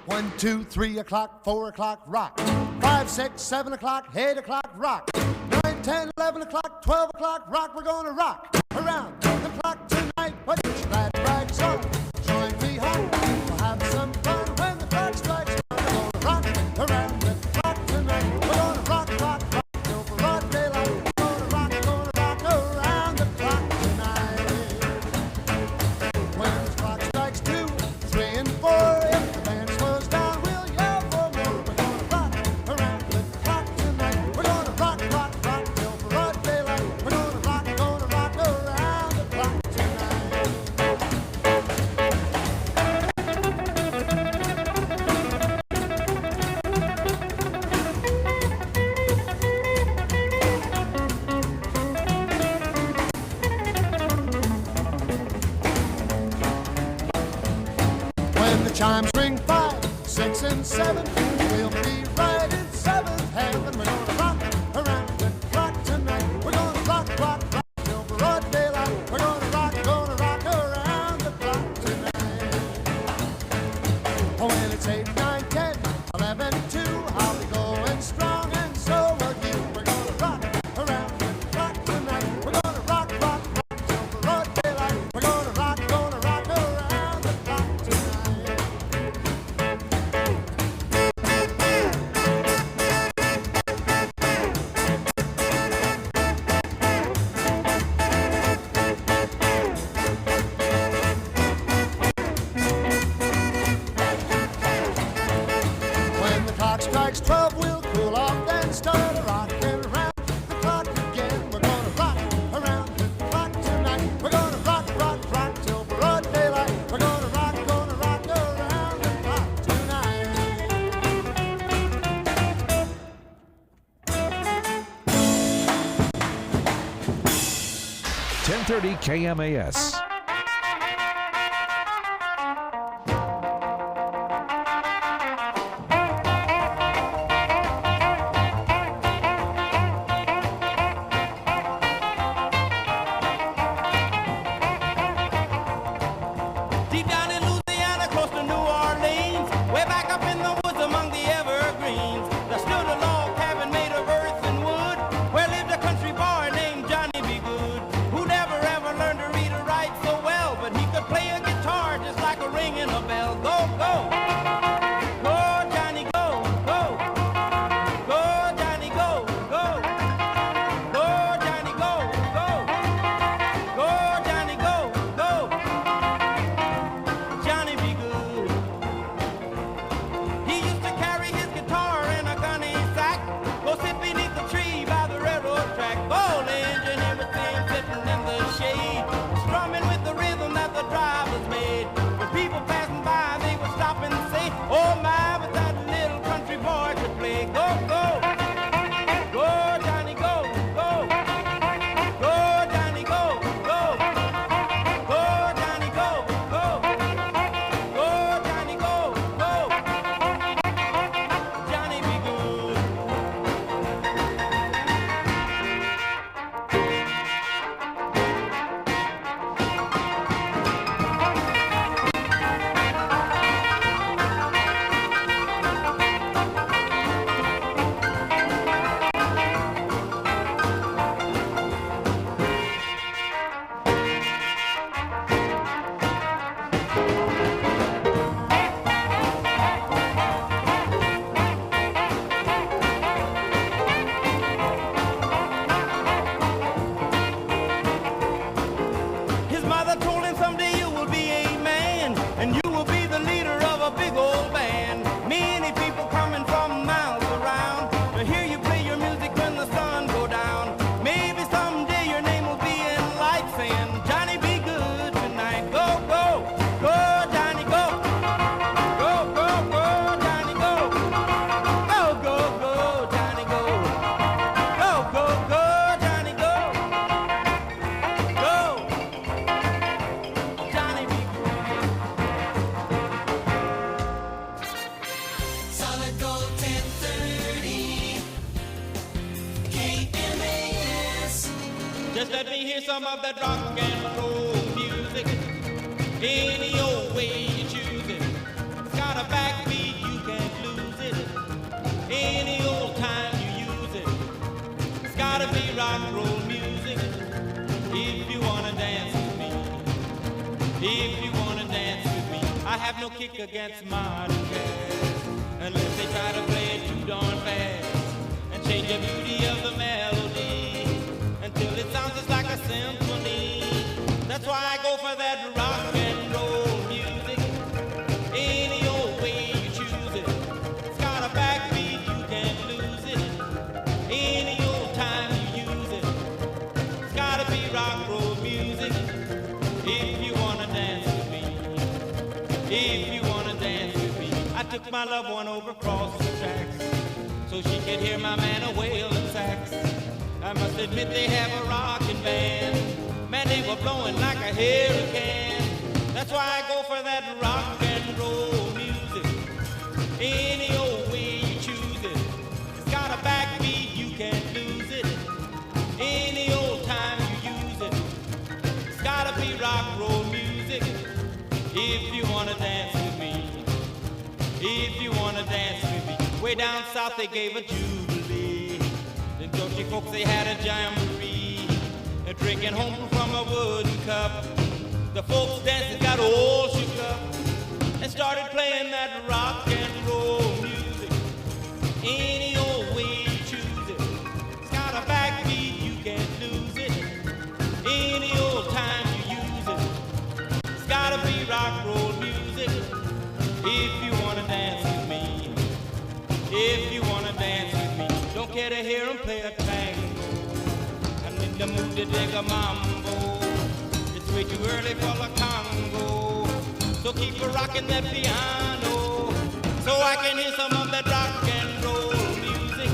1, 2, 3 o'clock, 4 o'clock, rock. 5, 6, 7 o'clock, 8 o'clock, rock. 9, 10, 11 o'clock, 12 o'clock, rock. We're gonna rock around the clock tonight. Put your glad rags on, join me home. We'll have some fun when the clock strikes one. We're gonna rock around the clock tonight. We're gonna rock, rock, rock till broad daylight. We're gonna rock around the clock tonight. When the clock strikes 2, 3, and 4, if the band slows down, we'll yell for more. We're gonna rock around the clock tonight. We're gonna rock, rock, rock till broad daylight. We're gonna rock around the clock tonight. When the chimes ring 5, 6, and 7, we'll be right in 7th heaven. We're gonna rock around the clock tonight. We're gonna rock, rock, rock till broad daylight. We're gonna rock around the clock tonight. Oh, when it's 8, 9, 10, 11, 2, I'll be going strong, and so will you. We're gonna rock around the clock tonight. We're gonna rock, rock, rock till broad daylight. We're gonna rock around the clock tonight. When the clock strikes 12, we'll cool off, then start rocking around the clock again. We're gonna rock around the clock tonight. We're gonna rock, rock, rock till broad daylight. We're gonna rock around the clock tonight. 1030 KMAS. Deep down in Louisiana, close to New Orleans, way back up in the woods among the evergreens, there stood a log cabin made of earth and wood, where lived a country boy named Johnny B. Good, who never ever learned to read or write so well, but he could play a guitar just like a ringing a bell. Go, go! Go, Johnny, go, go! Go, Johnny, go, go! Go, Johnny, go, go! Go, Johnny, go, go! Johnny be good. He used to carry his guitar in a gunny sack, go sit beneath the tree by the railroad track. Old engineer with him sitting in the shade, strumming with the rhythm that the drivers made. When people passing by, they would stop and say, "Oh my, but that little country boy could play." Go, go, go, Johnny, go, go, go, Johnny, go, go, go, Johnny, go, go. Go, Johnny, go, go. Johnny be good. His mother told him someday you will be a man, and you will be the leader of a big old band. Many people coming from miles around to hear you play your music when the sun go down. Maybe someday your name will be in lights saying, "Johnny be good tonight." Go, go, go, Johnny, go. Go, go, go, Johnny, go. Go, go, go, Johnny, go. Go, go, go, Johnny, go. Go. Johnny be good. Solid Gold 1030 KMAS. Just let me hear some of that rock and roll music. Any old way you choose it. It's got a backbeat If you wanna dance with me, I have no kick against modern jazz, unless they try to play it too darn fast and change the beauty of the melody until it sounds just like a symphony. That's why I go for that rock and roll music. Any old way you choose it. It's got a backbeat, you can't lose it. Any old time you use it. It's gotta be rock roll music. If you wanna dance with me, if you wanna dance with me. I took my loved one over across the tracks so she could hear my man a wailing sax. I must admit they have a rockin' band. Man, they were blowing like a hurricane. That's why I go for that rock and roll music. Any old way you choose it. It's got a backbeat, you can't lose it. Any old time you use it. It's gotta be rock roll music. If you wanna dance with me, if you wanna dance with me. Way down south they gave a jubilee. The country folks they had a jamboree. They're drinking home from a wooden cup. The folks dancing got all shook up and started playing that rock and roll music. Any old way you choose it. It's got a backbeat, you can't lose it. Any old time you use it. It's gotta be rock roll music. If you wanna dance with me, if you wanna dance with me, don't care to hear them play a tango. I'm in the mood to dig a mambo. It's way too early for the Congo. So keep a rocking that piano, so I can hear some of that rock and roll music.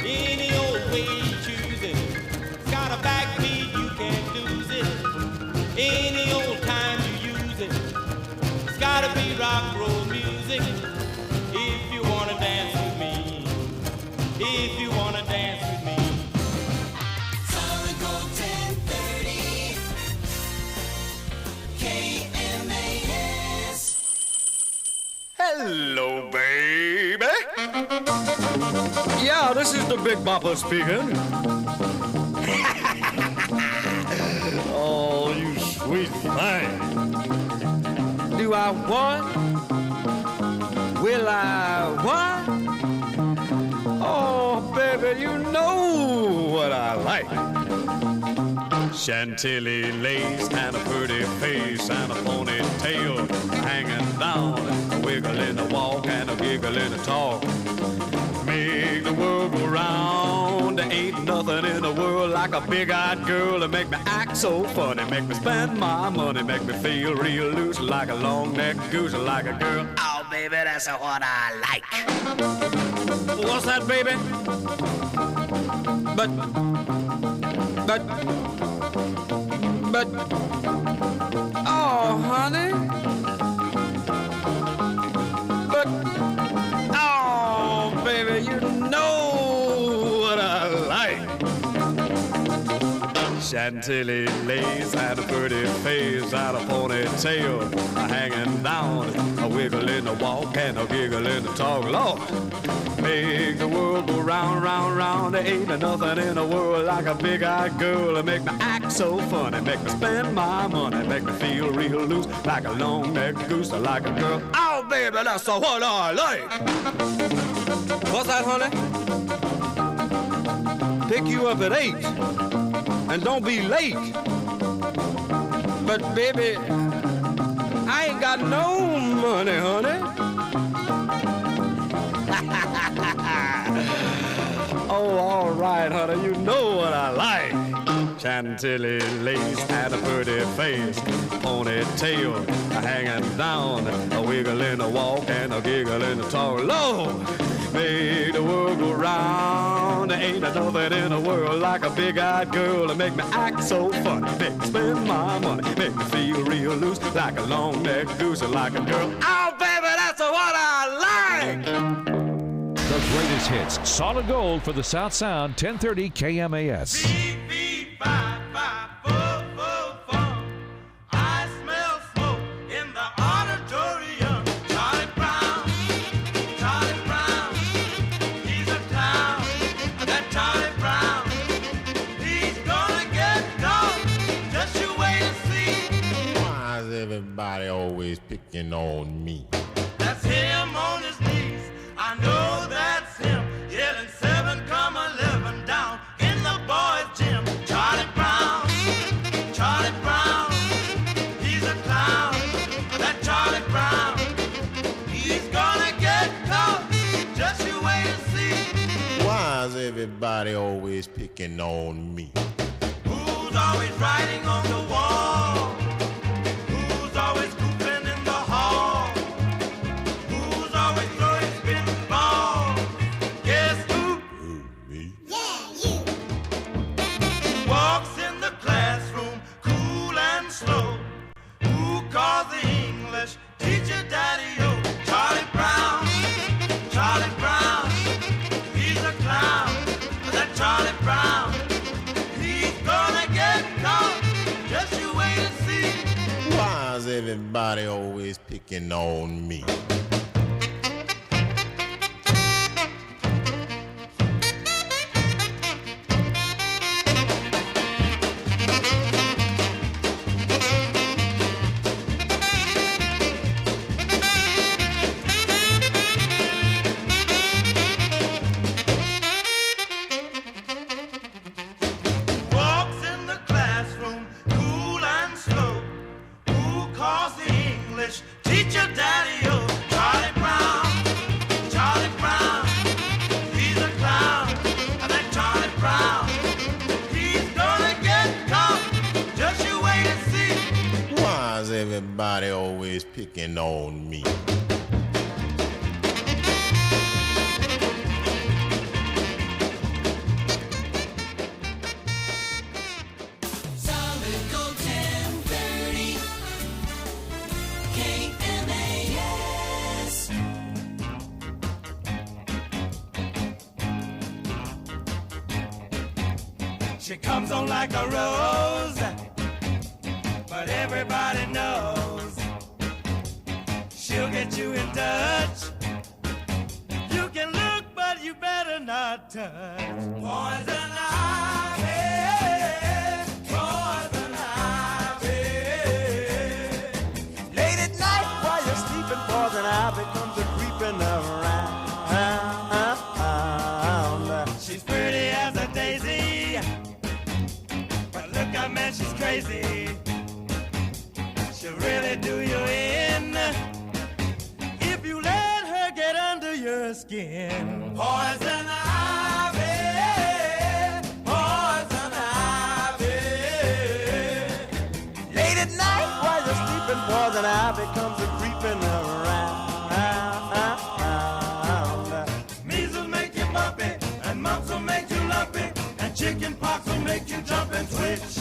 Any old way you choose it. It's got a backbeat, you can't lose it. Any old time you use it. It's gotta be rock roll music. If you wanna dance with me, if you wanna dance with me. Solid Gold 1030 KMAS. Hello, baby. Yeah, this is the Big Bopper speaking. Oh, you sweet thing. Do I what? Will I what? Oh, baby, you know what I like. Chantilly lace and a pretty face and a ponytail hanging down, a wiggle in the walk and a giggle in the talk. Make the world go round. There ain't nothing in the world like a big-eyed girl to make me act so funny, make me spend my money, make me feel real loose like a long-necked goose, like a girl. Oh, baby, that's what I like. What's that, baby? But, oh, honey. But, oh, baby, you know what I like. Chantilly lace and a pretty face and a ponytail hanging down, a wiggle in the walk and a giggle in the talk. Lord, make the world go round, round, round. There ain't nothing in the world like a big-eyed girl to make me act so funny, make me spend my money, make me feel real loose like a long-necked goose, like a girl. Oh, baby, that's what I like. What's that, honey? Pick you up at 8, and don't be late. But, baby, I ain't got no money, honey. Oh, all right, honey, you know what I like. Chantilly lace and a pretty face, ponytail hanging down, a wiggle in the walk and a giggle in the talk. Lord, make the world go round. There ain't nothing in the world like a big-eyed girl to make me act so funny, make me spend my money, make me feel real loose like a long-necked goose, like a girl. Oh, baby, that's what I like. The greatest hits. Solid gold for the South Sound, 1030 KMAS. I smell smoke in the auditorium. Charlie Brown, he's a clown. That Charlie Brown, he's gonna get gone. Just you wait and see. always picking on me. That's him on his knees. I know that's him. Yelling 7, 11 down in the boys' gym. Charlie Brown, Charlie Brown, he's a clown. That Charlie Brown, he's gonna get caught. Just you wait and see. Why is everybody always picking on me? Who's always writing on the wall? Who's always goofing in the hall? Who's always throwing spitting balls? Guess who? Me. Walks in the classroom, cool and slow. Who calls the English teacher Daddy-O? Charlie Brown, Charlie Brown, he's a clown. That Charlie Brown, he's gonna get caught. Just you wait and see. Why is everybody always picking on me? Walks in the classroom, cool and slow. Who calls the English teacher Daddy-O? Charlie Brown, Charlie Brown, he's a clown. That Charlie Brown, he's gonna get caught. Just you wait and see. Why is everybody always picking on me? Solid Gold 1030 KMAS. She comes on like a rose, but everybody knows she'll get you in touch. You can look, but you better not touch. Poison ivy, poison ivy. Late at night while you're sleeping, poison ivy comes a creeping around. She's pretty as a daisy, but look, I mean she's crazy. She'll really do you in if you let her get under your skin. Poison ivy, poison ivy. Late at night while you're sleeping, poison ivy comes a creeping around. Measles make you bumpy, and mumps will make you lumpy, and chicken pox will make you jump and twitch.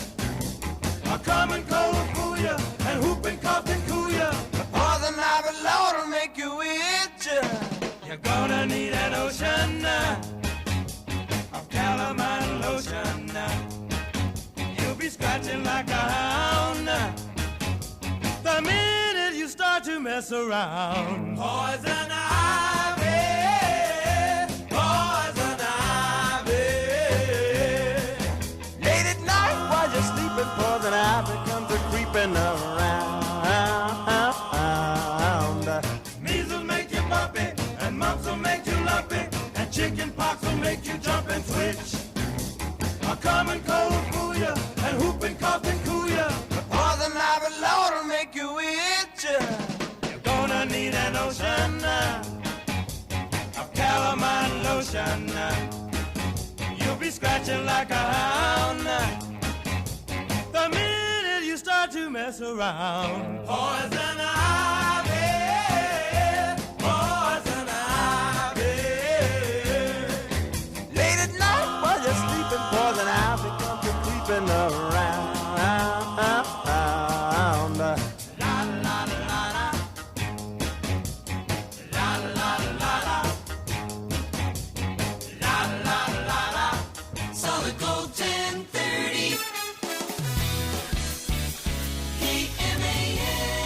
A common cold will fool you, and whooping cough can cool you. The poison ivy load will make you itch. You're gonna need an ocean of calamine lotion. You'll be scratching like a hound the minute you start to mess around. Poison ivy, poison ivy. Late at night while you're sleeping, poison ivy comes a creeping around. Measles make you bumpy, and mumps will make you lumpy, and chicken pox will make you jump and twitch. A common cold will fool you, and whooping cough can cool you. The poison ivy load will make you itch. You're gonna need an ocean of calamine lotion. You'll be scratching like a hound the minute you start to mess around. Poison ivy, poison ivy. Late at night while you're sleeping, poison ivy comes a creeping around. La la la la, la la la la, la la la la. Solid Gold 1030 KMAS.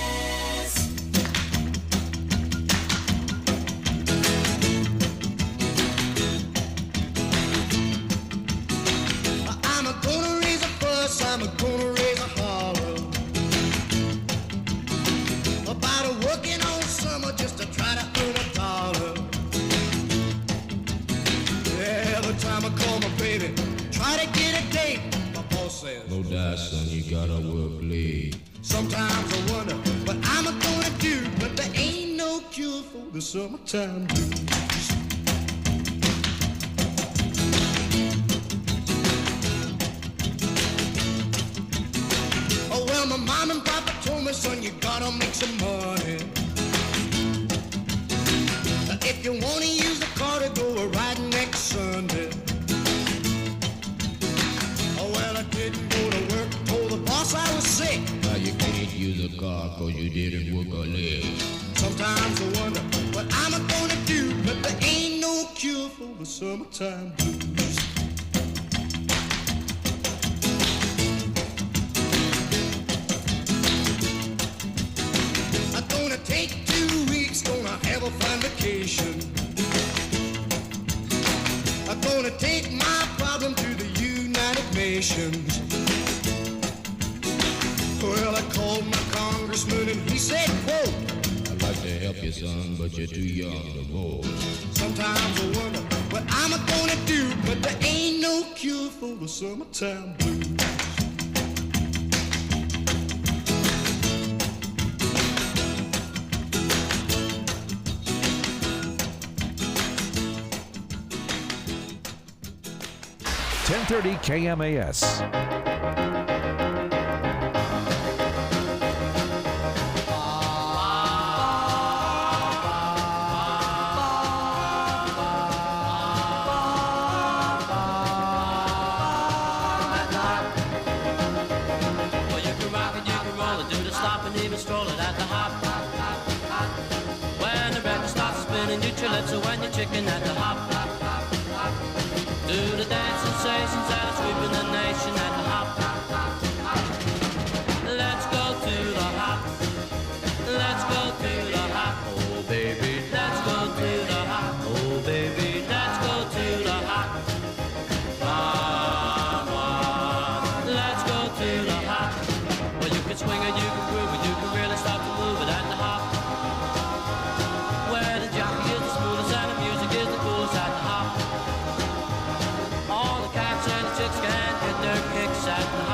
says. No doubt, son, you gotta work late. Sometimes I wonder what I'm gonna do, but there ain't no cure for the summertime blues. Oh, well, my mom and papa told me, son, you gotta make some money. If you wanna use the car to go riding next Sunday. Oh, well, I didn't go to work, told the boss I was sick. Now you can't use a car cause you didn't work a leg. Sometimes I wonder what I'm gonna do, but there ain't no cure for the summertime blues. I'm gonna take 2 weeks, gonna have a fun vacation. I'm gonna take my problem to the United Nations. Well, I called my congressman and he said, quote, I'd like to help you, son, but you're too young to vote. sometimes I wonder what I'm gonna do, but there ain't no cure for the summertime blues. .1030 KMAS. So when you're chicken at the hop, do the dance sensations that are sweeping the nation at the hop. Let's go to the hop. Let's go to the hop. Oh baby, let's go to the hop. Oh baby, let's go to the hop. Let's go to the hop. Well, you can swing it, you can groove it, you can really start to move it at the hop. Where the jockey is the smoothest and the music is the coolest at the hop. All the cats and the chicks can get their kicks at the hop.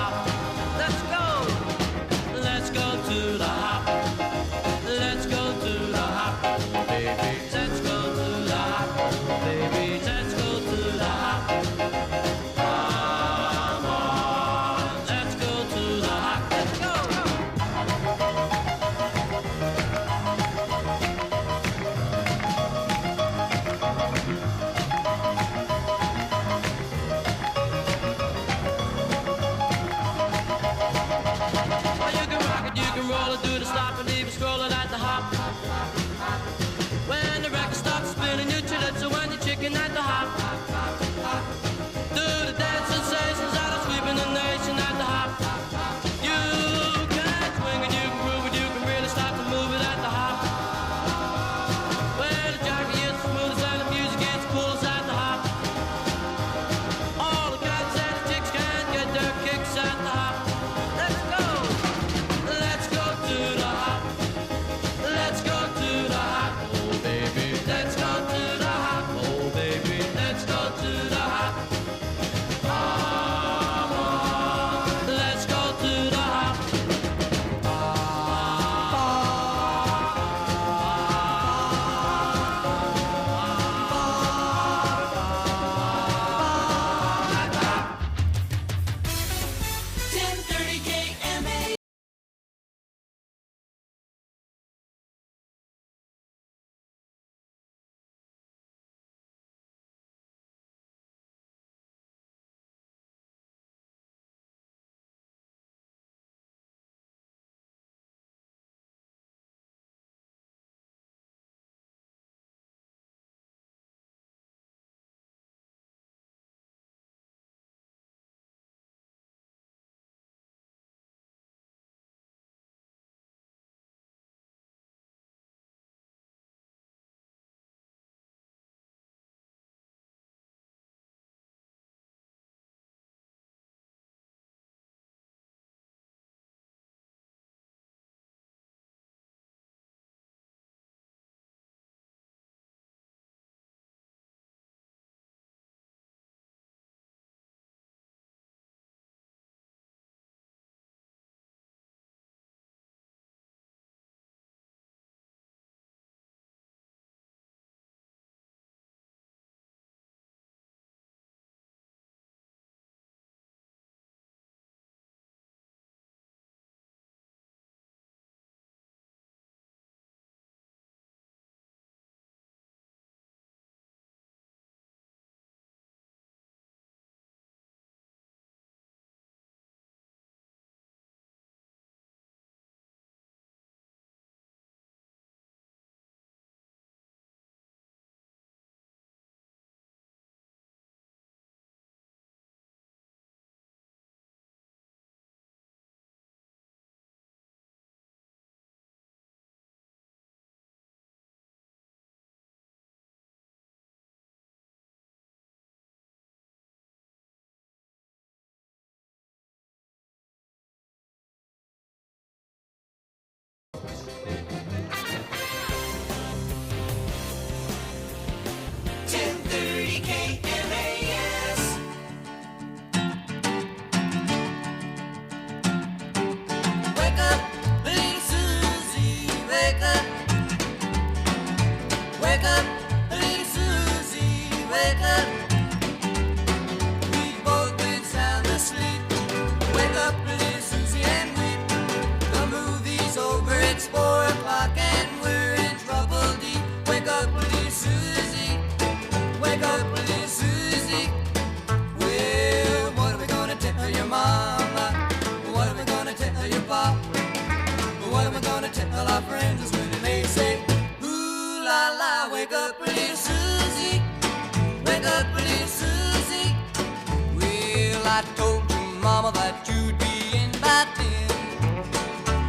I told your mama that you'd be in by 10.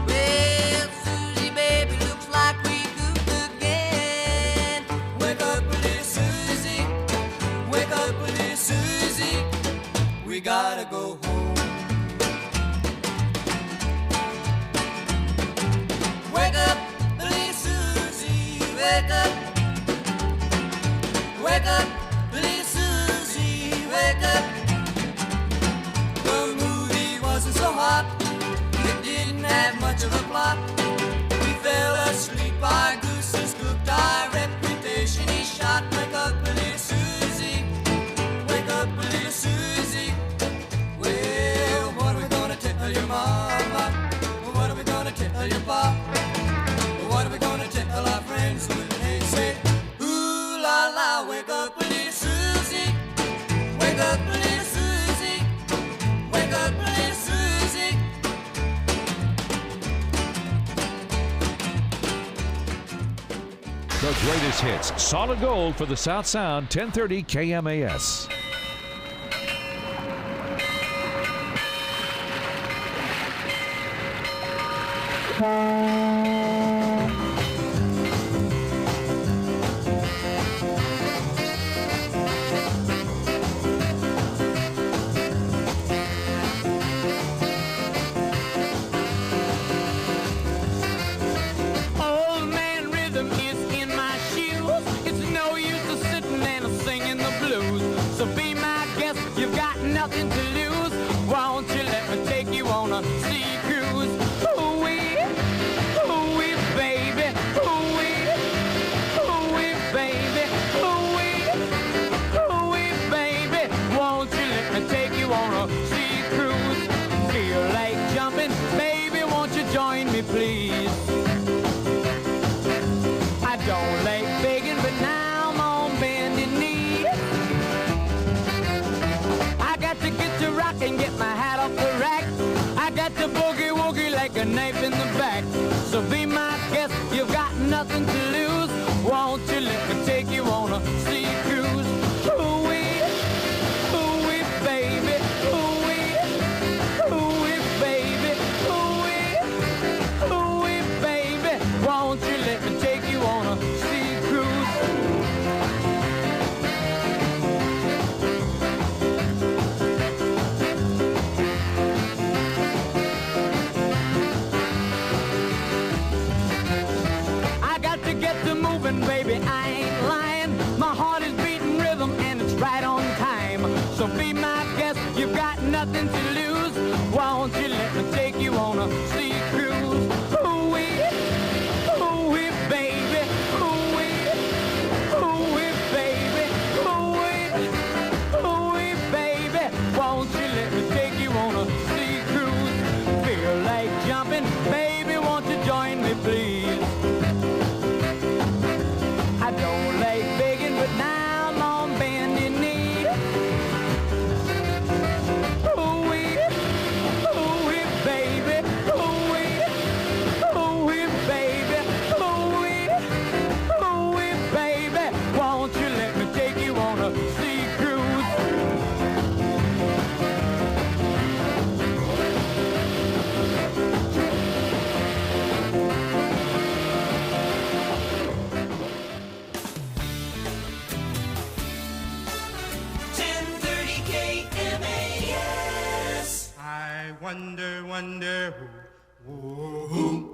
Well, Susie, baby, looks like we goofed again. Wake up, little Susie. Wake up, little Susie. We gotta go home. Wake up, little Susie. Wake up. Wake up, little Susie. Wake up. The movie wasn't so hot. It didn't have much of a plot. We fell asleep, our goose is cooked, our reputation is shot. Wake up, little Susie. Wake up, little Susie. Well, what are we gonna tell your mama? What are we gonna tell your pop? What are we gonna tell our friends when they say, ooh la la, wake up, little Susie. Wake up, little Susie. Wake up, little Susie. The greatest hits, solid gold for the South Sound, 1030 KMAS. Old man rhythm is in my shoes. It's no use to sitting and singing the blues. So be my guest, you've got nothing to lose. Won't you let me take you on a sea cruise? Ooh-wee, baby. Ooh-wee, baby. Ooh-wee, baby. Won't you let me take you on a sea cruise? Feel like jumping, baby, won't you join me, please? I don't like begging, but now I'm on bended knee. I got to get to rock and get my hat off the rack. I got to boogie woogie like a knife in the back. So be my guest, you've got nothing to lose. Won't you let me take you on a sea cruise? Ooh-wee, baby. Ooh-wee, baby. Ooh-wee, baby. Won't you let me take you on a sea cruise? I got to get to moving, baby, I ain't lying. My heart is beating rhythm and it's right on time. So be my guest, you've got nothing to lose. Won't you let me take you on a sea cruise? Ooh-wee, baby. Ooh-wee, baby. Ooh-wee, baby. Won't you let me take you on a sea cruise? Feel like jumping, baby, won't you join me, please? I don't like begging, but now I'm on bended knee. Ooh-wee, baby. Ooh-wee, baby. Ooh-wee, baby. Won't you let me take you on a sea cruise? I wonder who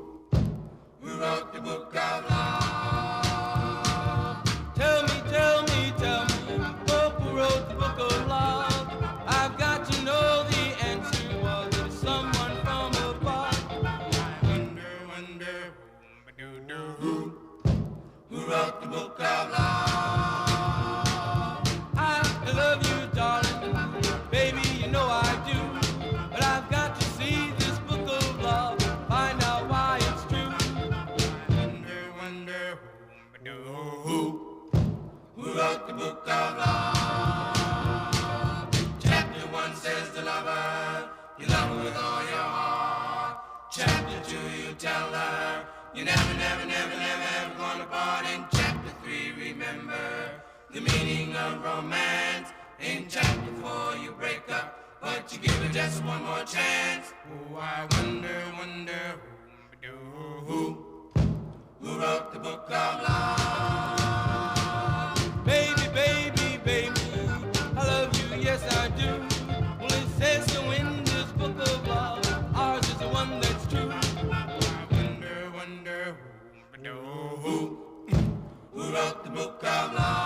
wrote the book of love. Tell me, who wrote the book of love? I've got to know the answer. Was it someone from above? Wonder who wrote the book of love. I love you, darling, baby, you know I do. But I've got to see this book of love, find out why it's true. Wonder who wrote the book of love. Chapter 1 says the lover, you love her with all your heart. Chapter 2 you tell her, you never ever gonna part. In chapter 3 remember the meaning of romance. In chapter 4 you break up, but you give it just one more chance. Oh, I wonder, wonder who wrote the book of love? Baby, baby, baby, I love you, yes I do. Well, it says so in this book of love, ours is the one that's true. I wonder, wonder who wrote the book of love?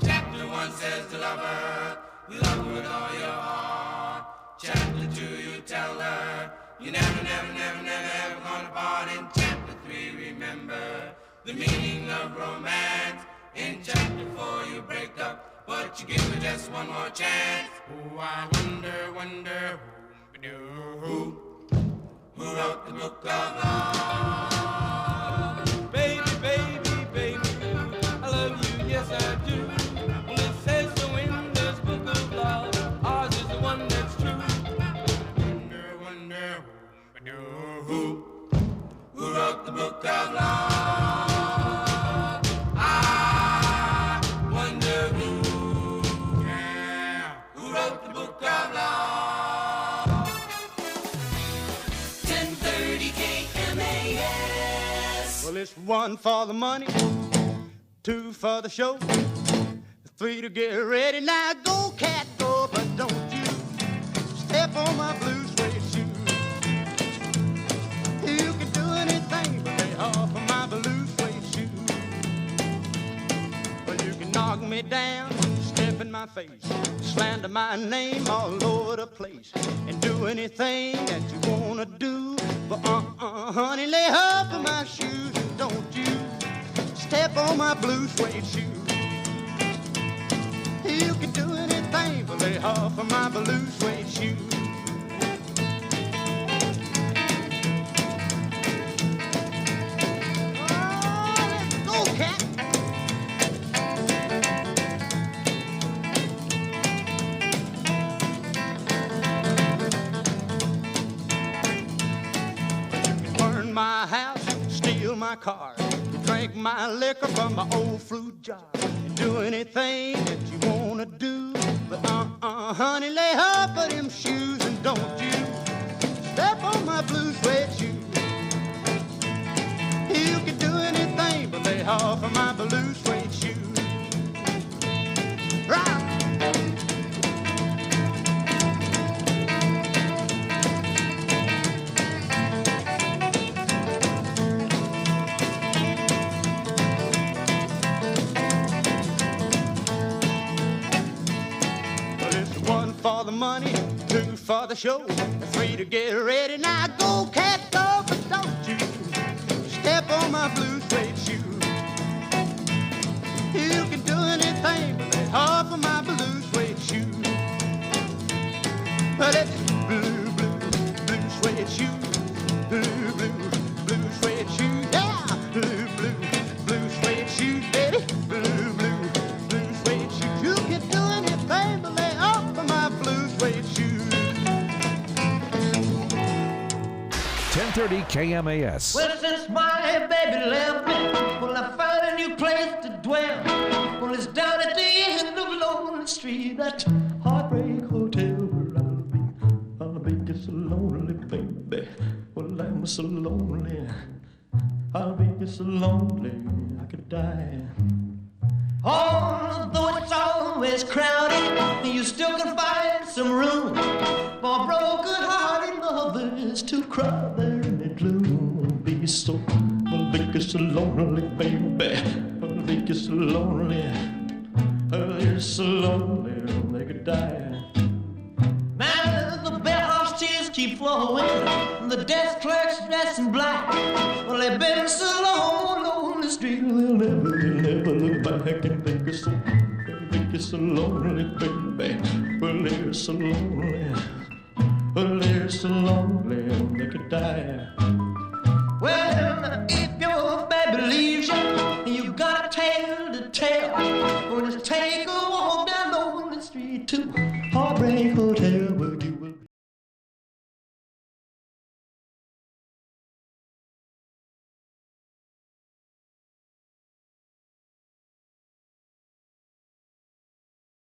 Chapter 1 says to love her, you love her with all your heart. Chapter 2, you tell her, you never, never, never, never, ever gonna part. In chapter 3, remember the meaning of romance. In chapter 4, you break up, but you give her just one more chance. Oh, I wonder, wonder who wrote the book of love? Baby, baby, baby, I love you, yes I do. Well, it says so in this book of love, ours is the one that's true. Wonder, wonder who wrote the book of love? I wonder who wrote the book of love? 1030 KMAS. Well, it's 1 for the money, 2 for the show, 3 to get ready. Now go, cat, go, but don't you step on my blue suede shoe. You can do anything but lay off of my blue suede shoe. Well, you can knock me down, step in my face, slander my name all over the place, and do anything that you wanna do. But honey, lay off of my shoes, and don't you step on my blue suede shoe. You can do anything but lay off of my blue suede shoe. Oh, let's go, cat. Burn my house, steal my car, drink my liquor from my old fruit jar, and do anything that you wanna do. But honey, lay off of them shoes, and don't you step on my blue suede shoe. You can do anything but lay off of my blue suede shoe. Rock! For the money, 2 for the show, 3 to get ready. Now go, cat, go, but don't you step on my blue suede shoe. You can do anything but lay off of my blue suede shoe. But it's blue, blue, blue suede shoe, blue, blue, blue suede shoe, yeah, blue, blue, blue suede shoe, baby, blue, blue, blue suede shoe. You can do anything but lay off of my blue suede shoe. 1030 KMAS. Well, since my baby left me, well, I found a new place to dwell. Well, it's down at the end of Lonely Street, that Heartbreak Hotel where I'll be just so lonely, baby. Well, I'm so lonely, I'll be just so lonely, I could die. Although it's always crowded, you still can find some room for broken-hearted lovers to cry there in the gloom. Be so, I'll be so lonely, baby. I'll be so lonely. Oh, you're so lonely, they could die. Now the bellhop's tears keep flowing, the desk clerk's dressed in black. Well, they've been so long on the street, they'll never look back and think it's so lonely, baby. Well, they're so lonely. Well, they're so lonely, they could die. Well, if your baby leaves you, you got a tale to tell. Well, just take a walk down on the street too.